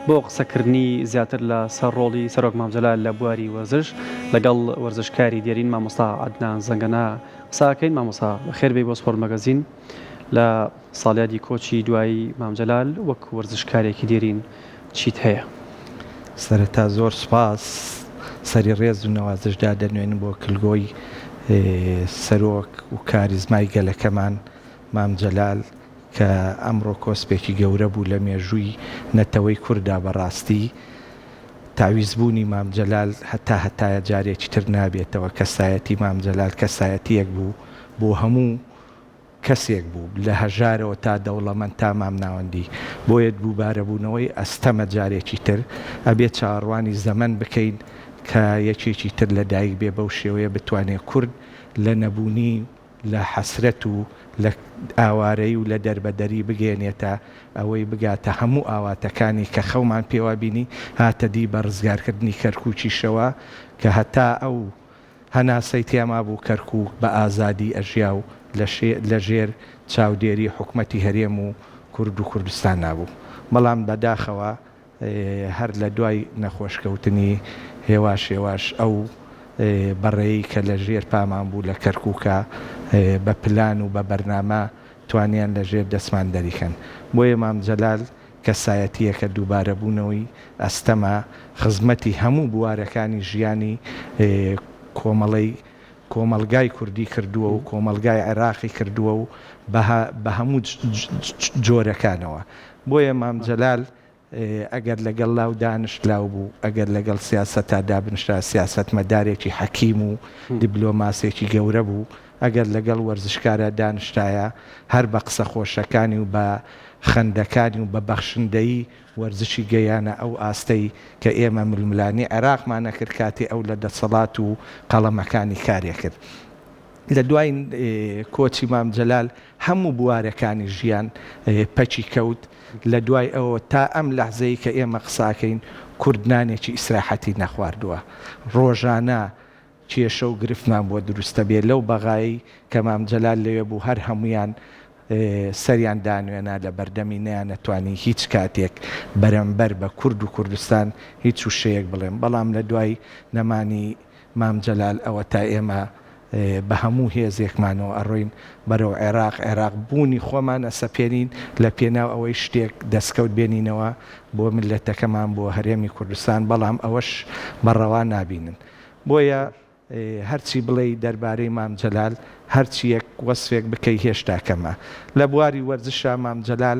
بۆ قسەکردنی زیاتر لە سەر ڕۆڵی سەرۆک مامجەلال لە بواری وەرزش لەگەڵ وەرزشکاری دێرین مامۆستا عەدنان زەنگەنا قساکەین. مامۆستا بەخێربێی بۆ سپۆرت مەگەزین لە ساڵیادی کۆچی دوایی مامجەلال وەک وەرزشکارێکی دێرین چیت هەیە؟ سەرەتا زۆر سوپاس سەری ڕێز و نەوازشدا دەنوێنم بۆ کلگۆی سەرۆک و کاریزمای گەلەکەمان مامجەلال کە ئەمڕۆ کۆسپێکی گەورە بوو لە مێژووی نەتەوەی کووردا بەڕاستی تاویزبوونی مامجەلال هەتایە جارێکی تر نابێتەوە. کەسایەتی مامجەلال کەسایەتیەک بوو بۆ هەموو کەسێک بوو لە هەژارەوە تا دەوڵەمەند تا مامناوەندی بۆیە دووبارەبوونەوەی ئەستەمە جارێکی تر ئەبێت چاڕوانی زەمن بکەین کە یەکێکی تر لە دایک بێ بەو شێوەیە بتوانێت کورد لە نەبوونی لە حەسرەت و لە ئاوارەی و لە دەربەدەری بگەێنێتە ئەوەی بگاتە هەموو ئاواتەکانی کە خەومان پێوا بینی هاتە دی بە ڕزگارکردنی کەرکووکیشەوە کە هەتا ئەو هەناسەی تێما بوو کەرکووک بە ئازادی ئەژیا و لە ژێر چاودێری حکومەتی هەرێم و کورد و کوردستان نابوو. بەڵام بەداخەوە هەر لە دوای نەخۆشکەوتنی هێواش ئەو بەڕێی کە لە ژێر پامان بوو لە کەرکووکە بە پلان و بە بەرنامە توانیان لە ژێر دەسمان دەریکەن. بۆیە مامجەلال کەسایەتیەکە دووبارە بوونەوەی ئەستەما خزمەتی هەموو بوارەکانی ژیانی کۆمەلگای کوردی کردووە و کۆمەلگای عێراقی کردووە و بە هەموو جۆرەکانەوە. بۆیە مامجەلال ئەگەر لەگەڵ لاو دانشتلاو بوو ئەگەر لەگەڵ سیاسەتا دابنشرا سیاست مەدارێکی حەکیم و دیبلۆماسێکی گەورە بوو ئەگەر لەگەڵ وەرزشکارە دانشتایە هەر بە قسە خۆشەکانی و بە خەندەکانی و بە بەخشندەیی وەرزشی گەیانە ئەو ئاستەی کە ئێمە ململانی عێراقمان نەکرد کاتی ئەو لە دەسەڵات و قەڵەمەکانی کارێ کرد. لە دوای کۆچی مامجەلال هەموو بوارەکانی ژیان پەچی کەوت. لە دوای ئەوە تا ئەم لەحزەی کە ئێمە قساکەین کوردنانێکی ئیسراحەتی نەخواردووە. ڕۆژانە کێشە و گرفتمان بۆ دروستە بێ لەو بەغایی کە مامجەلال لەوێ بوو هەر هەمویان سەریان دانوێنا لە بەردەمی نەیان نەتوانی هیچ کاتێک بەرەمبەر بە کورد و کوردستان هیچ وشەیەک بڵێن. بەڵام لە دوای نەمانی مامجەلال ئەوە تا ئێمە بە هەموو هێزێکمانەوە ئەڕۆین بەرەو عێراق بوونی خۆمان ئەسەپێنین لە پێناو ئەوەی شتێک دەستکەوت بێنینەوە بۆ ملەتەکەمان بۆ هەرێمی کوردستان. بەڵام ئەوەش بەڕەوا نابینن. بۆیە هەرچی بڵێ دەربارەی مامجەلال هەرچیەک وەسفێک بکەی هێشتا کەمە. لە بواری وەرزشا مامجەلال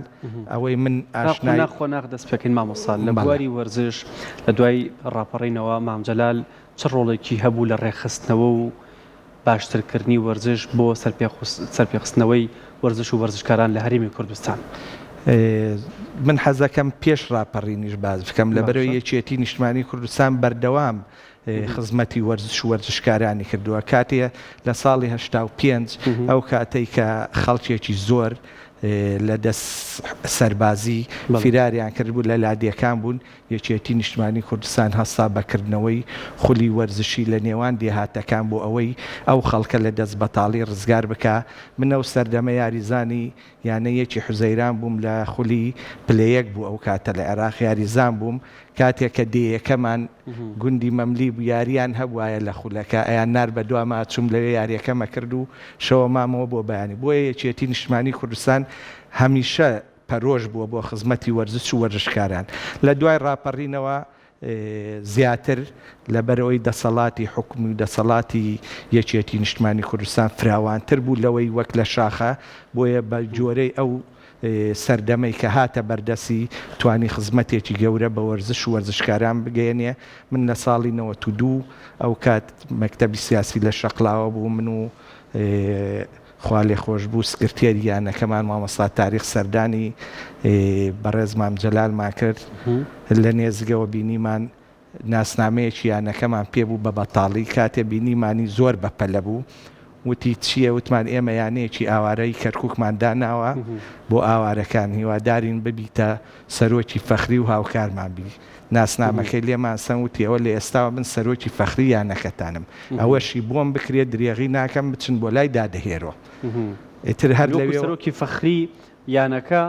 ئەوەی من ئاشنای خۆناغ دەست پێکەین مامۆستا لە بواری وەرزش لە دوای ڕاپەڕینەوە مامجەلال چ ڕۆڵێکی هەبوو لە ڕێخستنەوە و باشترکردنی وەرزش بۆ سەرپێخستنەوەی وەرزش و وەرزشکاران لە هەرێمی کوردستان؟ من حەزەکەم پێش ڕاپەڕینیش باز بکەم لەبەرەوەی یەکێتی نیشتمانی کوردستان بەردەوام خزمەتی وەرزش و وەرزشکارانی کردووە. کاتێ لە ساڵی 85 ئەو کاتەی کە خەڵکێکی زۆر لە دەست سەربازی فیراریان کردبوو لە لادیەکان بوون یەکێتی نیشتمانی کوردستان هەستا بەکردنەوەی خولی وەرزشی لە نێوان دێهاتەکان بۆ ئەوەی ئەو خەڵکە لە دەست بەتاڵی ڕزگار بکە. منە و سەردەمە یاریزانی یانەیەکی حوزەیران بووم لە خولی پلەیەک بوو ئەو کاتە لە عێراق یاریزان بووم کاتێک کە دێیەکەمان گوندی مەملی بوو یاریان هەبوایە لە خولەکە ئەیان نار بە دوامە چوم لەوێ یاریەکەمە کرد و شەوە مامەوە بۆ بەیانی. بۆیە یەکێتی نیشتمانی کوردستان هەمیشە پەرۆژ بووە بۆ خزمەتی وەرزش و وەرزشکاران. لە دوای ڕاپەڕینەوە زیاتر لەبەرەوەی دەسەڵاتی حکومی و دەسەڵاتی یەکێتی نیشتمانی کوردستان فراوانتر بوو لەوەی وەک لە شاخە. بۆیە بە جۆرەی ئەو سەردەمەی کە هاتە بەردەسی توانی خزمەتێکی گەورە بە وەرزش و وەرزشکاران بگەێنێ. من لە ساڵی 92 ئەو کات مەکتەبی سیاسی لە شەقلاوە بوو من و خوا لێ خۆش بوو سکرتێری یانەکەمان مامۆستا تاریخ سەردانی بەڕێز مامجەلالمان کرد لە نێزگەوە بینیمان ناسنامەیەکی یانەکەمان پێبوو بە بەتاڵی کاتێ بینیمانی زۆر بەپەلە بوو. وتی چییە؟ وتمان ئێمە یانەیەکی ئاوارەی کەرکووکمان داناوە بۆ ئاوارەکان هیوادارین ببیتە سەرۆکی فەخری و هاوکارمان بی. ناسنامەکەی لێمان سەوتی ئەوە لە ئێستاوە من سەرۆکی فەخری یانەکەتانم ئەوەشی بۆم بکرێت درێغی ناکەم بچن بۆ لای دادەهێرۆ. ئیتر هەر لەوێ سەرۆکی فەخری یانەکە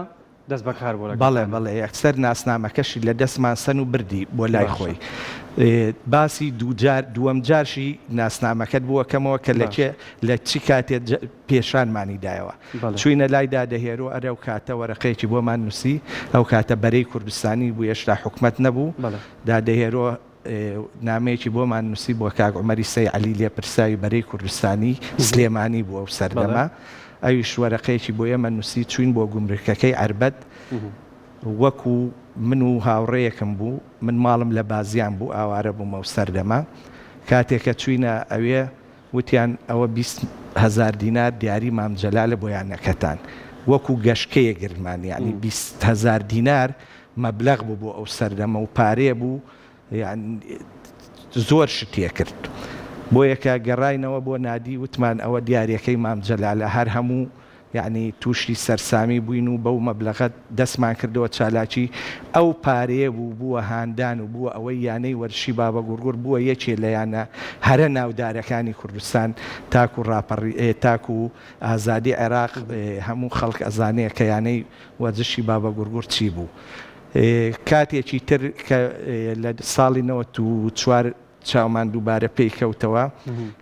دەست بەکار بۆ بەڵێ یەکسەر ناسنامەکەشی لە دەستمان سەن و بردی بۆ لای خۆی باسی دووەم جارشی ناسنامەکەت بووەکەمەوە کە لە چی کاتێت پێشانمانی دایەوە چوینە لای دادەهێرۆ ئەرە و کاتە وەرەقەیەکی بۆمان نووسی ئەو کاتە بەرەی کوردستانی بوو هێشتا حکومەت نەبوو دادەهێرۆ نامەیەکی بۆمان نووسی بۆ کاک عومەری سەی عەلی لێپرساوی بەرەی کوردستانی سلێمانی بووە و سەردەما ئەویش وەرەقەیەکی بۆ ئێمە نووسی چوین بۆ گومرکەکەی عەربەت وەکو من و هاوڕێیەکم بوو من ماڵم لە بازیان بوو ئاوارە بوومە و سەردەما کاتێککە چوینە ئەوێ وتیان ئەوە 20,000 دینار دیاری مام جەلالە بۆیانەکەتان وەکو گەشتکەیە گرمان یعنی 20,000 دینار مەبلەغ بوو بۆ ئەو سەردەمە و پارێ بوو زۆر شتێ کرد بۆ یەکە گەڕاینەوە بۆ نادی وتمان ئەوە دیارەکەی مام جەلالە هەر هەموو یعنی تووشی سەرسامی بووین و بەو مەبلەغەت دەستمان کردەوە چالاکی ئەو پارەیە بوو بووە هاندان و بووە ئەوەی یانەی وەرشی بابە گورگور بووە یەکێ لە یانە هەرە ناودارەکانی کوردستان تاکو ڕاپەڕی تاکو و ئازادی عێراق هەموو خەڵک ئەزانەیە کە یانەی وەرزشی بابە گورگور چی بوو کاتێکی تر کە لە ساڵی 94 چاومان دووبارە پێی کەوتەوە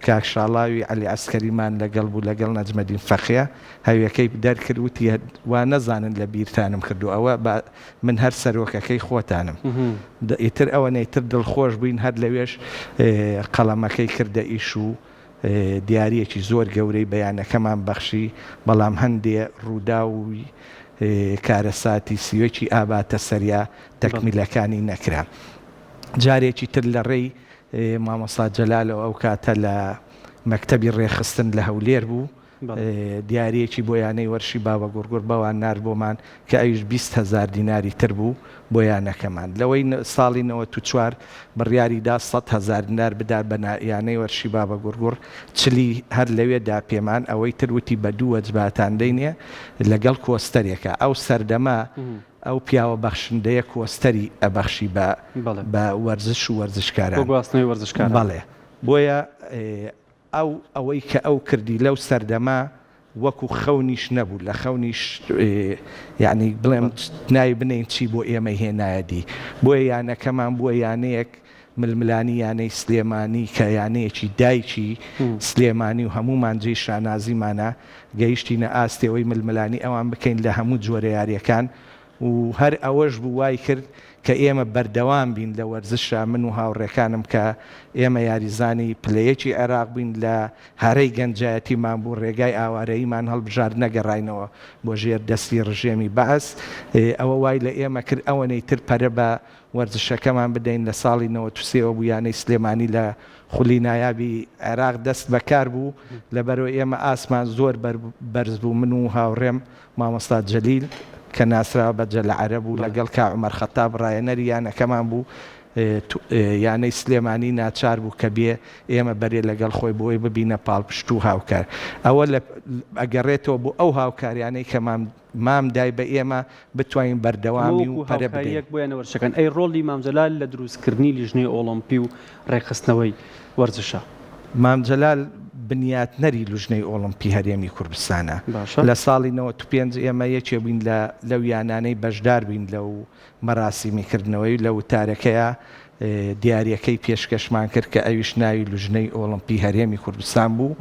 کاک شاڵاوی عەلی عەسکەریمان لەگەڵ بوو لەگەڵ نەجمەدین فەخیە هەویەکەی دەرکرد وتی وا نەزانن لە بیرتانم کردو ئەوە من هەر سەرۆکەکەی خۆتانم ئیتر ئەوە نەیتر دڵخۆش بووین هەر لەوێش قەڵەمەکەی کردە ئیش و دیارەکی زۆر گەورەی بەیانەکەمان بەخشی بەڵام هەندێ ڕووداوی کارەساتی سیوەکی ئاباتە سەریا تەکمیلەکانی نەکرا جارێکی تر لە ڕێی مامۆستا جەلالەوە ئەو کاتە لە مەکتەبی ڕێخستن لە هەولێر بوو دیارەیەکی بۆ یانەی وەرشی بابە گورگور بەوان نار بۆمان کە ئەویش 20,000 دیناری تر بوو بۆ یانەکەمان لەوەی ساڵی 94 بڕیاریدا 100,000 دینار بدا بە یانەی وەرشی بابە گورگور چلی هەر لەوێدا پێمان ئەوەی تروتی بە دوو وەجباتان دەینێ لەگەڵ کۆستەرێکە ئەو سەردەما ئەو پیاوە بەخشندەیە کۆستەری ئەبەخشی بە وەرزش و وەرزشکاران بەڵێ بۆیە ئەوەی کە ئەو کردی لەو سەردەما وەکو خەونیش نەبوو لە خەونیش یعنی بڵێم نای بنین چی بۆ ئێمە هێنایەدی بۆیە یانەکەمان بووە یانەیەک ململانی یانەی سلێمانی کە یانەیەکی دایکی سلێمانی و هەمومان جێی شانازیمانە گەیشتینە ئاستێەوەی ململانی ئەوان بکەین لە هەموو جۆرە یاریەکان و هەر ئەوەش بوو وای کرد کە ئێمە بەردەوام بین لە وەرزشە من و هاوڕێکانم کە ئێمە یاریزانی پلەیەکی عێراق بووین لە هەرەی گەنجایەتیمان بوو ڕێگای ئاوارەییمان هەڵبژار نەگەڕاینەوە بۆ ژێر دەستی ڕژێمی بەعس ئەوە وای لە ئێمە کرد ئەوەنەی تر پەرە بە وەرزشەکەمان بدەین لە ساڵی 93 بوو یانەی سلێمانی لە خولی نایابی عێراق دەست بەکار بوو لەبەرەوە ئێمە ئاسمان زۆر بەرز بوو من و هاوڕێم مامۆستا جەلیل کە ناسرا بە جەل عەرەب و لەگەڵ کا عومەر خەتاب ڕایەنەری یانەکەمان بوو یانەی سلێمانی ناچار بوو کە بێ ئێمە بەرێ لەگەڵ خۆی بۆی ببینە پاڵپشت و هاوکار ئەوە ئەگەڕێتەوە بۆ ئەو هاوکاریانەی کە مام دای بە ئێمە بتوانین بەردەوامی و پەرە بدەین بۆیانە وەرزشەکان ئەی ڕۆڵی مام جەلال لە دروستکردنی لیژنەی ئۆڵۆمپی و ڕێکخستنەوەی وەرزشە مام جەلال بنیاتنەری لیژنەی ئۆڵۆمپی هەرێمی کوردستانە لە ساڵی 95 ئێمە یەکێ بووین لەو یانانەی بەشدار بووین لەو مەراسیمیکردنەوەی لە وتارەکەیە دیارەکەی پێشکەشمان کرد کە ئەویش ناوی لیژنەی ئۆڵۆمپی هەرێمی کوردستان بوو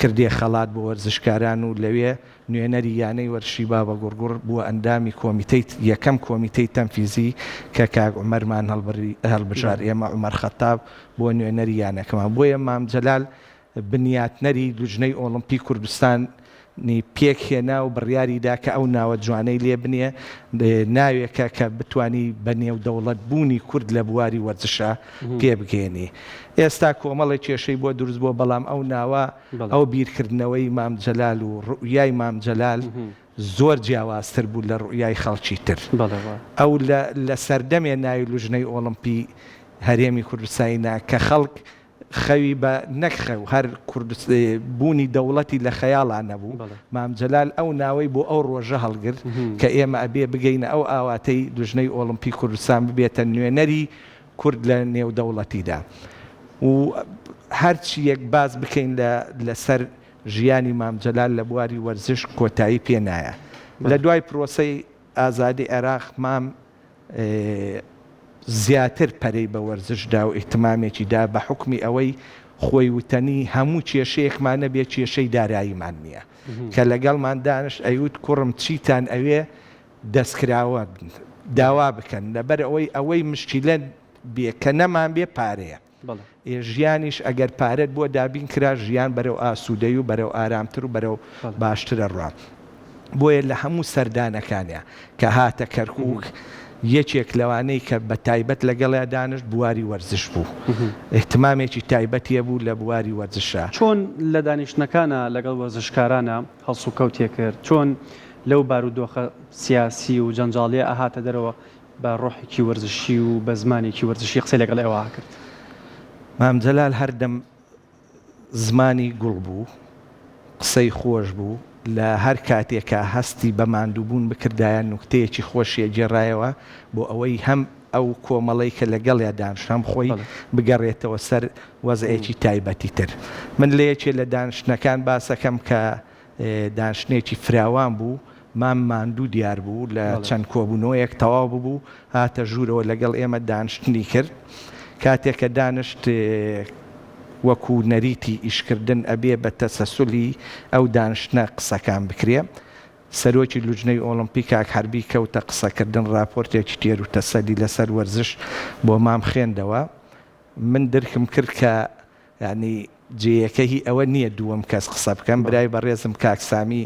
کردێ خەڵات بۆ وەرزشکاران و لەوێ نوێنەری یانەی وەرشی بابە گورگور بووە ئەندامی کۆمیتەی یەکەم کۆمیتەی تەنفیزی کە کاک عومەرمان هەڵبژار ئێمە عومەر خەتاب بۆ نوێنەری یانەکەمان بۆیە مام جەلال بنیاتنەری لیژنەی ئۆڵۆمپی کوردستان پێک هێنا و بڕیاریدا کە ئەو ناوە جوانەی لێ بنێ ناوێکە کە بتانی بە نێو دەوڵەت بوونی کورد لە بواری وەرزشە پێ بگەێنی ئێستا کۆمەڵی کێشەی بۆ دروست بۆ بەڵام ئەو ناوە ئەو بیرکردنەوەی مام جەلال و ڕوئیای مام جەلال زۆر جیاوازتر بوو لە ڕوئیای خەڵکی تر ئەو لە سەردەمێ ناوی لیژنەی ئۆڵۆمپی هەرێمی کوردستانینا کە خەڵک خەوی بە نەکخە و هەر بوونی دەوڵەتی لە خەیاڵان نەبوو مام جەلال ئەو ناوەی بۆ ئەو ڕۆژە هەڵگرت کە ئێمە ئەبێ بگەینە ئەو ئاواتەی لیژنەی ئۆڵۆمپی کوردستان ببێتە نوێنەری کورد لە نێو دەوڵەتیدا و هەرچی یەک باز بکەین لەسەر ژیانی مام جەلال لە بواری وەرزش کۆتایی پێ نایە لە دوای پرۆسەی ئازادی عێراق مام زیاتر پەرەی بە وەرزشدا و ئیحتیمامێکیدا بە حکمی ئەوەی خۆی وتەنی هەموو کێشەیەکمان نەبێت کێشەی داراییمان نییە کە لەگەڵمان دانش ئەیوت کوڕم چیتان ئەوێ دەستکراوە داوا بکەن لەبەر ئەوەی مشکیلە بێ کە نەمان بێ پارەیە ژیانیش ئەگەر پارەت بۆ دابین کرا ژیان بەرەو ئاسوودەی و بەرەو ئارامتر و بەرەو باشترە ڕوان بۆیە لە هەموو سەردانەکانیە کە هاتە کەرکووک یەکێک لەوانەی کە بە تایبەت لەگەڵیا دانشت بواری وەرزش بوو احتمامێکی تایبەتیە بوو لە بواری وەرزشە چۆن لە دانیشتەکانە لەگەڵ وەرزشکارانە هەڵسو و کەوتێ کرد چۆن لەو بارودۆخە سیاسی و جەنجاڵیە ئاهاتە دەرەوە بە ڕۆحێکی وەرزشی و بە زمانێکی وەرزشی قسەی لەگەڵ ئێوە کرد مام جەلال هەردەم زمانی گوڵ بوو قسەی خۆش بوو لە هەر کاتێکە هەستی بە ماندووبوون بکردایە نوکتەیەکی خۆشیە جێڕایەوە بۆ ئەوەی هەم ئەو کۆمەڵی کە لەگەڵیا دانیشت هەم خۆی بگەڕێتەوە سەر وەزعێکی تایبەتی تر من لە یەکێ لە دانیشتنەکان باسەکەم کە دانیشتنێکی فراوان بوو مام ماندوو دیار بوو لە چەند کۆبوونەوەیەک تەواو بوو هاتە ژوورەوە لەگەڵ ئێمە دانیشتنی کرد کاتێککە دانیشت وەکو نەریتی ئیشکردن ئەبێ بە تەسەسولی ئەو دانیشتنە قسەکان بکرێ سەرۆکی لوجنەی ئۆلمپیک کاک حەربی کەوتە قسەکردن راپۆرتێکی تێر و تەسەلی لەسەر وەرزش بۆ مام خوێندەوە من درکم کرد کە یعنی جێیەکەی ئەوە نییە دووەم کەس قسە بکەم برای بەڕێزم کاک سامی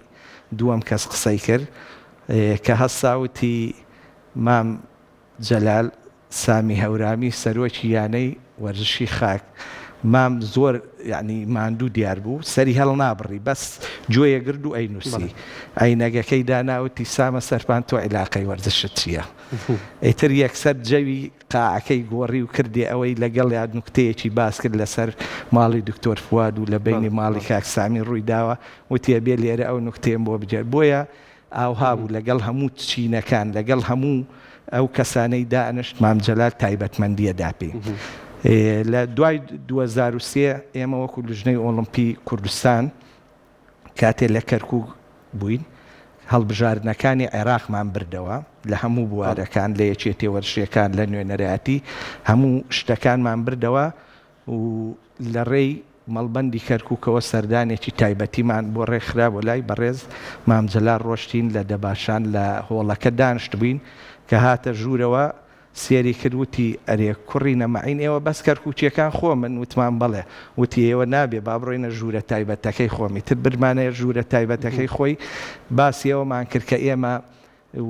دووەم کەس قسەی کرد کە هەساوتی مام جەلال سامی هەورامی سەرۆکی یانەی وەرزشی خاک مام زۆر یعنی ماندوو دیار بوو سەری هەڵ نابڕی بەس گوێیە گرد و ئەینووسی ئەینەگەکەی داناوتی سامە سەرپان تۆ عیلاقەی وەرزشت چییە ئیتر یەکسەر جەوی قاعەکەی گۆڕی و کردێ ئەوەی لەگەڵ یا نوکتەیەکی باس کرد لەسەر ماڵی دکتۆر فواد و لە بینی ماڵی کاک سامی ڕووی داوە وتیە بێ لێرە ئەو نوکتەیەم بۆ بجێت بۆیە ئاوها بوو لەگەڵ هەموو چینەکان لەگەڵ هەموو ئەو کەسانەی دانشت مام جەلال تایبەتمەندیە داپی لە دوای 2023 ئێمە وەکو لژنەی ئۆلمپی کوردستان کاتێ لە کەرکووک بووین هەڵبژاردنەکانی عێراقمان بردەوە لە هەموو بوارەکان لە یەکێتی وەرزشیەکان لە نوێنەرایەتی هەموو شتەکانمان بردەوە و لە ڕێی مەڵبەندی کەرکووکەوە سەردانێکی تایبەتیمان بۆ ڕێکخرا بۆ لای بەڕێز مام جەلال ڕۆشتین لە دەباشان لە هۆڵەکە دانیشت بووین کە هاتە ژوورەوە سێری کردوتی ئەرێ کوڕی نەمەعین ئێوە بەس کەرکووچیەکان خۆ من وتمان بەڵێ وتی ئێوە نابێ با بڕۆینە ژوورە تایبەتەکەی خۆمی تر برمانەیە ژوورە تایبەتەکەی خۆی باسی ئەوەمان کرد کە ئێمە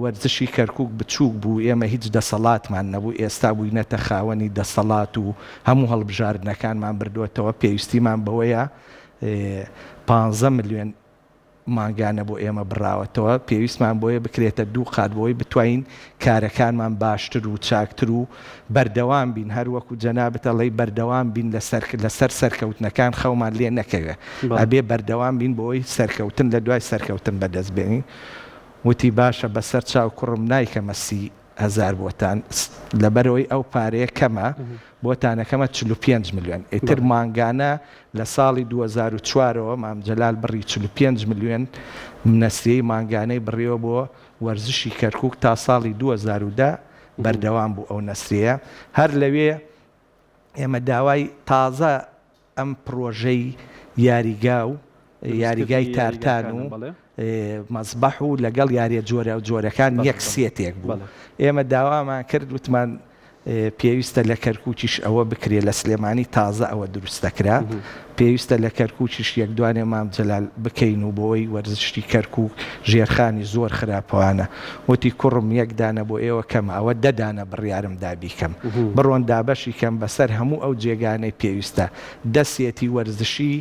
وەرزشی کەرکووک بچووک بوو ئێمە هیچ دەسەڵاتمان نەبوو ئێستا بووینەتە خاوەنی دەسەڵات و هەموو هەڵبژاردنەکانمان بردووەتەوە پێویستیمان بەوەیە 15 ملیۆن ماگانە بۆ ئێمە بڕاوەتەوە پێویستمان بۆیە بکرێتە دوو قات بۆی بتوانین کارەکانمان باشتر و چاکتر و بەردەوام بین هەروەکو جەنابەتەڵی بەردەوام بین لەسەر سەرکەوتنەکان خەومان لێ نەکەوێ ئەبێ بەردەوام بین بۆی سەرکەوتن لە دوای سەرکەوتن بەدەست بێنین وتی باشە بەسەر چاو کوڕم نایکەمە 30,000 بۆتان لەبەرەوەی ئەو پارەیە کەمە بۆتانەکەمە 45 ملیۆن ئیتر مانگانە لە ساڵی 2004ەوە مام جەلال بڕی 45 ملیۆن نەسریەی مانگانەی بڕیەوە بۆ وەرزشی کەرکووک تا ساڵی 2010 بەردەوام بوو ئەو نەسریە هەر لەوێ ئێمە داوای تازە ئەم پرۆژەی یاریگا و یاریگای تارتان و مەزبەح و لەگەڵ یاریە جۆرە و جۆرەکان یەک سێتێک بوو ئێمە داوامان کرد وتمان پێویستە لە کەرکووکیش ئەوە بکرێ لە سلێمانی تازە ئەوە دروستەکرا پێویستە لە کەرکووکیش یەکدوانێ مام جەلال بکەین و بۆی وەرزشی کەرکووک ژێرخانی زۆر خراپەوانە وتی کوڕم یەکدانە بۆ ئێوە کەمە ئەوە دەدانە بڕیارم دابیکەم بڕۆن دابەشی کەم بەسەر هەموو ئەو جێگانەی پێویستە دەسێتی وەرزشی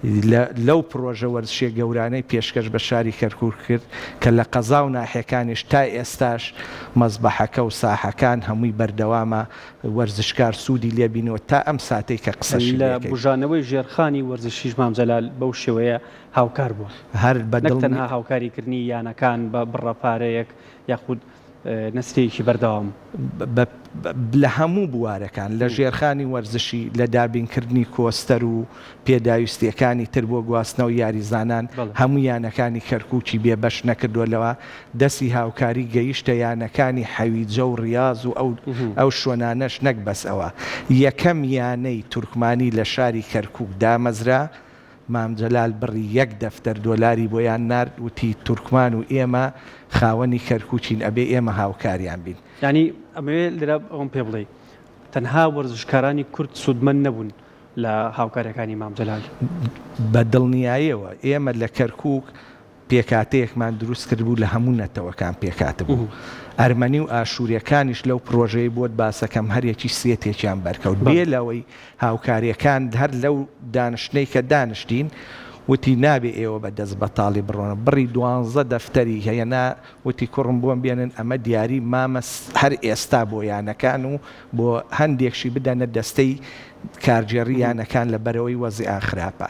لەو پرۆژە وەرزشیە گەورانەی پێشکەش بە شاری کەرکووک کرد کە لە قەزا و ناحیەکانیش تا ئێستاش مەزبەحەکە و ساحەکان هەمووی بەردەوامە وەرزشکار سوودی لێبینەوە تا ئەم ساتەی کە قسەشی لە بژانەوەی ژێرخانی وەرزشیش مام جەلال بەو شێوەیە هاوکار بووە هەر نەک تەنها هاوکاریکردنی یانەکان بە بڕەپارەیەک یاخود نسلێکی بەردەوام لە هەموو بوارەکان لە ژێرخانی وەرزشی لە دابینکردنی کۆستەر و پێداویستیەکانی تر بۆ گواستنەوە یاریزانان هەموو یانەکانی کەرکووکی بێبەش نەکردووەلەوە دەستی هاوکاری گەیشتە یانەکانی حەویجە و ڕیاز و ئەو شوێنانەش نەک بەس ئەوە یەکەم یانەی تورکمانی لە شاری کەرکووک دامەزرا مام جەلال بڕی 1 دەفتەر دۆلاری بۆیان نارد وتی تورکمان و ئێمە خاوەنی کەرکووچین ئەبێ ئێمە هاوکاریان بین. ینی ئەمەوێ لێرە ئەوم پێ بڵێ تەنها وەرزشکارانی کورد سوودمەند نەبوون لە هاوکاریەکانی مام جەلال بە دڵنیاییەوە ئێمە لە کەرکووک پێکاتەیەکمان دروست کرد بوو لە هەموو نەتەوەکان پێکاتە بوو. ئەرمەنی و ئاشووریەکانیش لەو پرۆژەی بۆت باسەکەم هەرێکی سێتێکیان بەرکەوت بێ لەوەی هاوکاریەکان هەر لەو دانشتەی کە دانیشتین وتی نابێ ئێوە بە دەست بەتاڵی بڕۆنە بڕی 12 دەفتەری هەیەنا وتی کوڕم بۆم بێنن ئەمە دیاری مامە هەر ئێستا بۆ یانەکان و بۆ هەندێکشی بدەنە دەستەی کارجێڕی یانەکان لە بەرەوەی وەزیعان خراپە.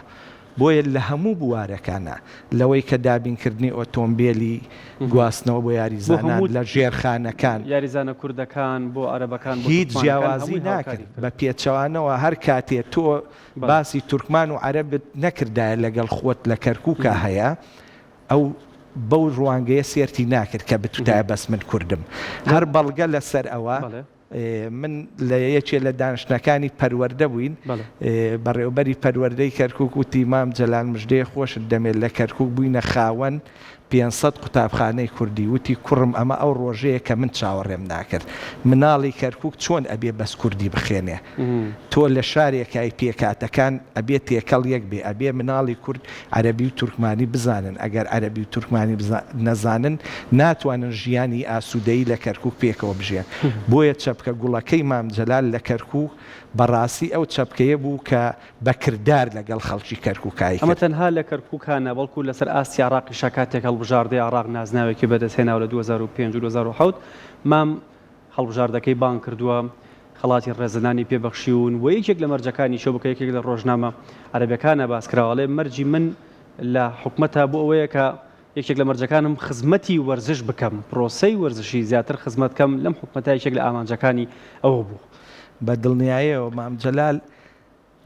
بۆیە لە هەموو بوارەکانە لەوەی کە دابینکردنی ئۆتۆمبیلی گواستنەوە بۆ یاریزانان لە ژێرخانەکان یاریزانە کوردەکان بۆ عەرەبەکان هیچ جیاوازی ناکرد بە پێچەوانەوە هەر کاتێ تۆ باسی تورکمان و عەرەبت نەکردایە لەگەڵ خۆت لە کەرکووکە هەیە ئەو بەو ڕوانگەیە سێرتی ناکرد کە بتوتایە بەس من کوردم هەر بەڵگە لەسەر ئەوە من لە یەکێ لە دانیشتەکانی پەروەردە بووین بەڕێوەبەری پەروەردەی کەرکووک وتی مام جەلال مژدەی خۆشت دەمێت لە کەرکووک بووینە خاوەن 500 قوتابخانەی کوردی وتی کوڕم ئەمە ئەو ڕۆژەیە کە من چاوەڕێم ناکرد مناڵی کەرکووک چۆن ئەبێ بەس کوردی بخێنێ تۆ لە شارێکای پێکاتەکان ئەبێ تێکەڵ یەک بێ ئەبێ مناڵی کورد عەرەبی و تورکمانی بزانن ئەگەر عەرەبی و تورکمانی نەزانن ناتوانن ژیانی ئاسوودەیی لە کەرکووک پێکەوە بژێن بۆیە چەپکە گوڵەکەی مام جەلال لە کەرکووک بەڕاستی ئەو چەپکەیە بوو کە بەکردار لەگەڵ خەڵکی کەرکووکایی ئەمە تەنها لە کەرکووکانە بەڵکو لەسەر ئاستی عراقی شکاتێک هەڵبژاردەی عراق نازناوێکی بەدەستهێناوە لە 2005 و 2010 مام هەڵبژاردەکەی بان کردووە خەڵاتی ڕێزەدانی پێبەخشیون و یەکێک لە مەرجەکانی شەو بکە یەکێک لە ڕۆژنامە عەرەبیەکانە باسکراوەڵێ مەرجی من لە حکومەتە بۆ ئەوەیە کە یەکێک لە مەرجەکانم خزمەتی وەرزش بکەم پرۆسەی وەرزشی زیاتر خزمەتکەم لەم حکومەتە یەکێک لە ئامانجەکانی ئەوە بوو. بە دڵنیاییەوە مام جەلال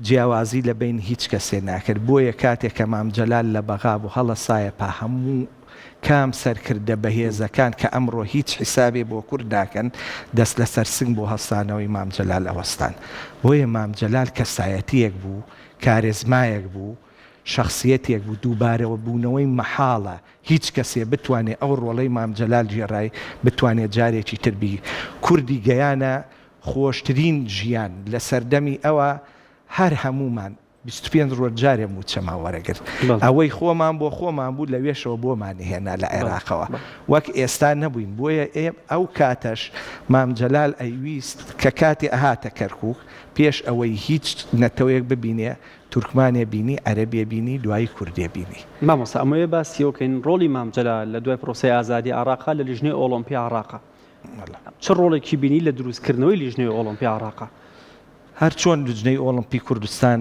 جیاوازی لە بین هیچ کەسێ ناکرد بۆیە کاتێک کە مام جەلال لە بەغا بوو هەڵە سایە پا هەموو کام سەرکردە بەهێزەکان کە ئەمڕۆ هیچ حیسابێ بۆ کورد ناکەن دەست لە سەرسنگ بۆ هەستانەوەی مام جەلال ئەوەستان بۆیە مام جەلال کەسایەتیەک بوو کارێزمایەک بوو شخصیەتێک بوو دووبارەوە بوونەوەی مەحاڵە هیچ کەسێ بتوانێت ئەو ڕۆڵەی مام جەلال جێڕای بتوانێت جارێکی تربی کوردی گەیانە خۆشترین ژیان لە سەردەمی ئەوە هەر هەموومان 25 ڕۆژ جارێ موچەما وەرەگرت ئەوەی خۆمان بۆ خۆمان بوو لەوێشەوە بۆمانی هێنا لە عێراقەوە وەک ئێستا نەبووین بۆیە ئەو کاتەش مام جەلال ئەیویست کە کاتی ئەهاتە کەرکووک پێش ئەوەی هیچ نەتەوەیەک ببینێ تورکمانێ بینی عەرەبیە بینی دوایی کوردێ بینی مامۆستا ئەمەوێ باسیەوەکەین ڕۆڵی مام جەلال لە دوای پرۆسەی ئازادی عێراقا لە لیژنەی ئۆلۆمپی عێراقا چ ڕۆڵێکی بینی لە دروستکردنەوەی لیژنەی ئۆلۆمپی عێراقا هەر چۆن لیژنەی ئۆلۆمپی کوردستان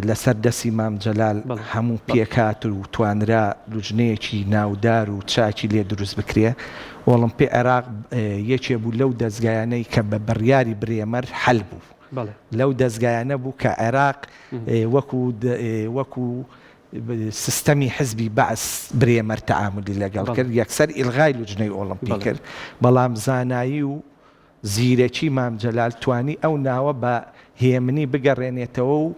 لەسەر دەستی مام جەلال هەموو پێکات و توانرا لیژنەیەکی ناودار و چاکی لێ دروست بکرێ ئۆلۆمپی عێراق یەکێ بوو لەو دەستگایانەی کە بە بڕیاری برێمەر حەل بوو لەو دەستگایانە بوو کە عێراق وەکو سیستەمی حزبی بەعس برێمەر تەعاملی لەگەڵ کرد یەکسەر ئیلغای لیژنەی ئۆلۆمپی کرد بەڵام زانایی و زیرەکی مام جەلال توانی ئەو ناوە بە هێمنی بگەڕێنێتەوە و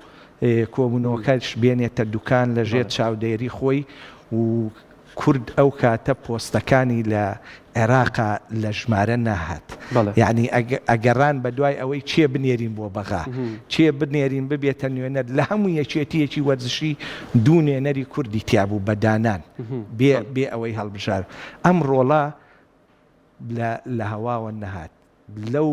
کۆبوونەوەکەش بێنێتە دوکان لە ژێر چاودێری خۆی و کورد ئەو کاتە پۆستەکانی لە عێراقا لە ژمارە ناهات یعنی ئەگەڕان بە دوای ئەوەی چێ بنێرین بۆ بەغا چێ بنێرین ببێتە نوێنەر لە هەموو یەکێتیەکی وەرزشی دوو نوێنەری کوردی تیابوو بەدانان بێ ئەوەی هەڵبژار ئەم ڕۆڵە لە هەواوە نەهات لەو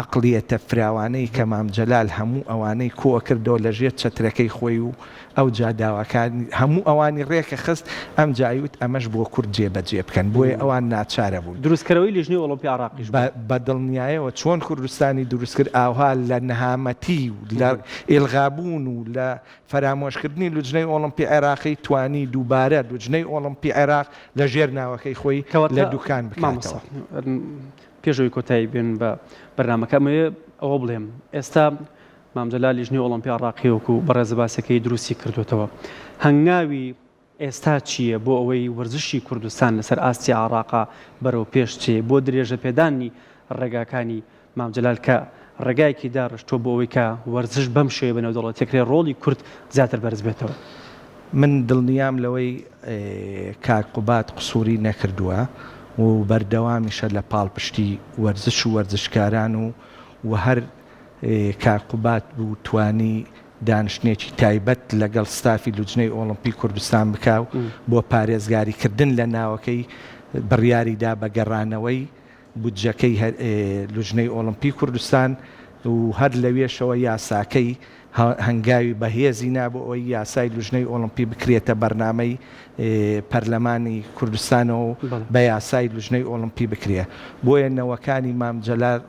عقلیەتە فراوانەی کە مام جەلال هەموو ئەوانەی کۆ کردەوە لە ژێر چەترەکەی خۆی و ئەو جاداواکان هەموو ئەوانی ڕێکە خست ئەم جایوت ئەمەش بۆ کورد جێبەجێ بکەن بۆیە ئەوان ناچارە بوون دروستکەرەوەی لیژنەی ئۆلۆمپی عراقیش بە دڵنیایەوە چۆن کوردستانی دروستکرد ئاها لە نەهامەتی و لە ئێلغابوون و لە فەرامۆشکردنی لوجنەی ئۆلۆمپی عێراقی توانی دووبارە لوجنەی ئۆلۆمپی عێراق لە ژێر ناوەکەی خۆی لە دوکان بکاتەوە. پێشەوەی کۆتایی بێن بە بەرنامەکەمەیە ئەوە بڵێم ئێستا مام جەلال لیژنەی ئۆلۆمپی عێراقی وەکو بەڕێزەباسەکەی دروستی کردوێتەوە هەنگاوی ئێستا چییە بۆ ئەوەی وەرزشی کوردستان لەسەر ئاستی عێراقا بەرەو پێش چێ بۆ درێژە پێدانی ڕێگاکانی مام جەلال کە ڕێگایەکی داڕشتۆ بۆ ئەوەی کە وەرزش بەم شێوە بەنێودەوڵەتێکرێ ڕۆڵی کورد زیاتر بەرز بێتەوە. من دڵنیام لەوەی کاک قوبات قسووری نەکردووە و بەردەوامیشە لە پاڵپشتی وەرزش و وەرزشکاران و هەر کاک قوبات بوو توانی دانیشتێکی تایبەت لەگەڵ ستافی لوجنەی ئۆلۆمپی کوردستان بکاو بۆ پارێزگاریکردن لە ناوەکەی بڕیاریدا بە گەڕانەوەی بودجەکەی لوجنەی ئۆلۆمپی کوردستان و هەر لەوێشەوە یاساکەی هەنگاوی بەهێزی نابوو ئەوەی یاسای لوژنەی ئۆلۆمپی بکرێتە بەرنامەی پەرلەمانی کوردستانەوە بە یاسای لوژنەی ئۆلۆمپی بکرێ بۆیە نەوەکانی مام جەلال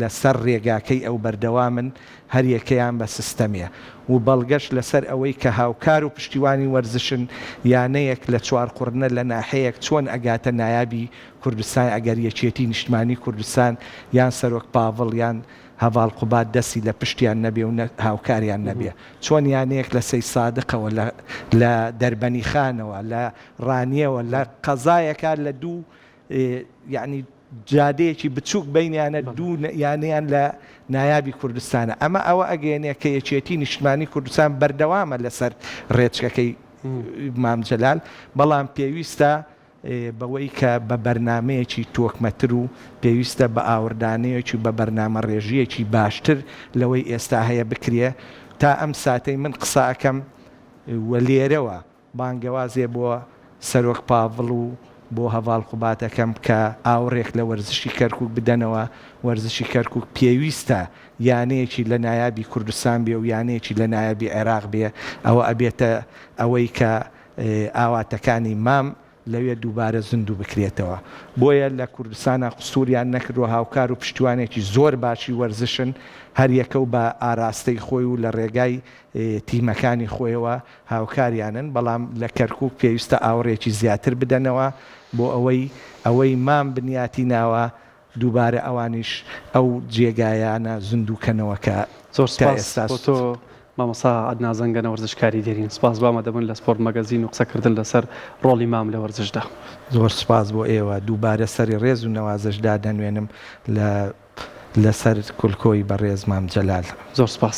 لەسەر ڕێگاکەی ئەو بەردەوامن هەر یەکەیان بە سیستەمیە و بەڵگەش لەسەر ئەوەی کە هاوکار و پشتیوانی وەرزشن یانەیەک لە چوارقوڕنە لە ناحەیەک چۆن ئەگاتە نایابی کوردستان ئەگەر یەکێتی نیشتمانی کوردستان یان سەرۆک پاڤڵ یان هەڤاڵ قوبات دەستی لە پشتیان نەبێ و هاوکاریان نەبێ چۆن یانەیەک لە سەی سادقەوە لە دەربەنی خانەوە لە ڕانیەوە لە قەزایەکە لە دوو یعنی جادەیەکی بچووک بینیانە دوو یانیان لە نایابی کوردستانە ئەمە ئەوە ئەگەێنێ کە یەکێتی نیشتمانی کوردستان بەردەوامە لەسەر ڕێچکەکەی مام جەلال بەڵام پێویستە بەوەی کە بە بەرنمەیەکی تۆکمەتر و پێویستە بە ئاوردانەیەکی بە بەرنامە ڕێژیەکی باشتر لەوەی ئێستا هەیە بکرێ تا ئەم ساتەی من قساکەم وە لێرەوە بانگەوازێ بۆ سەرۆک پاڤڵ و بۆ هەڤاڵ قوباتەکەم کە ئاوڕێک لە وەرزشی کەرکووک بدەنەوە وەرزشی کەرکووک پێویستە یانەیەکی لە نایابی کوردستان بێ و یانەیەکی لە نایابی عێراق بێ ئەوە ئەبێتە ئەوەی کە ئاواتەکانی مام لەوێ دووبارە زیندوو بکرێتەوە بۆیە لە کوردستانە قسووریان نەکردووە هاوکار و پشتیوانێکی زۆر باشی وەرزشن هەر یەکە و بە ئاراستەی خۆی و لە ڕێگای تیمەکانی خۆیەوە هاوکاریانن بەڵام لە کەرکووک پێویستە ئاوڕێکی زیاتر بدەنەوە بۆ ئەوەی مام بنیاتی ناوە دووبارە ئەوانیش ئەو جێگایانە زیندووکەنەوە کە زۆر سپاس بۆ تۆ مامۆستا عەدنان زەنگەنە وەرزشکاری دێرین سپاس بامە دەبن لە سپۆرت مەگەزین و قسەکردن لەسەر ڕۆڵی مام لە وەرزشدا زۆر سپاس بۆ ئێوە دووبارە سەری ڕێز و نەوازشدا دەنوێنم لەسەر کولکۆی بەڕێز مام جەلال زۆر سپاس